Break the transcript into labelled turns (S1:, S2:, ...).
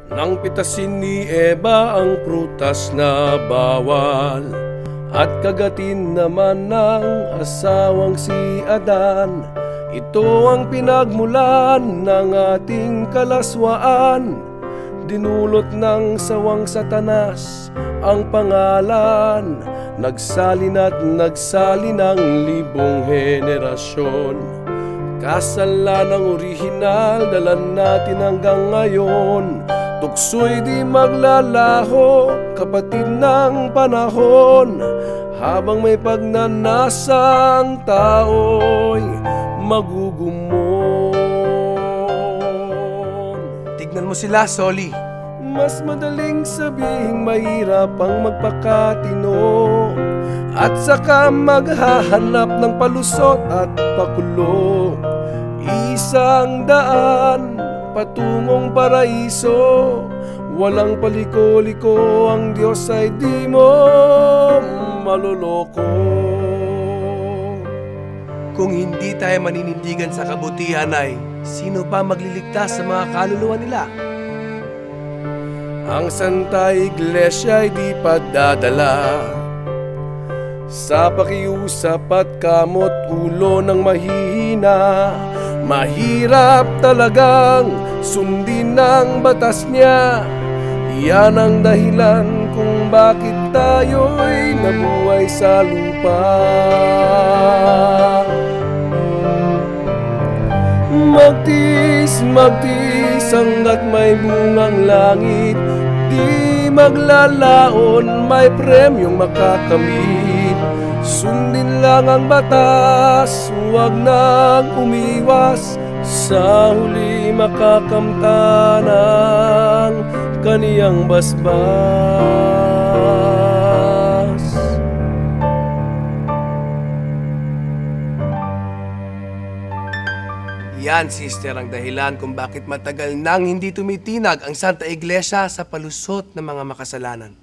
S1: Nang pitasin ni Eva ang prutas na bawal, at kagatin naman ng asawang si Adan, ito ang pinagmulan ng ating kalaswaan. Dinulot ng sawang Satanas ang pangalan, nagsalin at nagsali ng libong henerasyon. Kasalanang orihinal dala natin hanggang ngayon, tukso'y di maglalaho, kapatid ng panahon. Habang may pagnanasa ang tao'y magugumon.
S2: Tignan mo sila, Soli.
S1: Mas madaling sabihing mahirap ang magpakatino, at saka maghahanap ng palusot at pakulo. Isang daan patungong paraiso, walang paliko-liko, ang Diyos ay di mo maloloko.
S2: Kung hindi tayo maninindigan sa kabutihan ay, sino pa magliligtas sa mga kaluluwa nila?
S1: Ang Santa Iglesia ay di padadala sa pakiusap at kamot ulo ng mahihina. Mahirap talagang sundin ang batas niya. Yan ang dahilan kung bakit tayo'y nabuhay sa lupa. Magtiis hanggat may bungang langit, di maglalaon, may premyong makakamit. Sundin lang ang batas, huwag nang umiwas, sa huli makakamtan ang kaniyang basbas.
S2: Yan, sister, ang dahilan kung bakit matagal nang hindi tumitinag ang Santa Iglesia sa palusot ng mga makasalanan.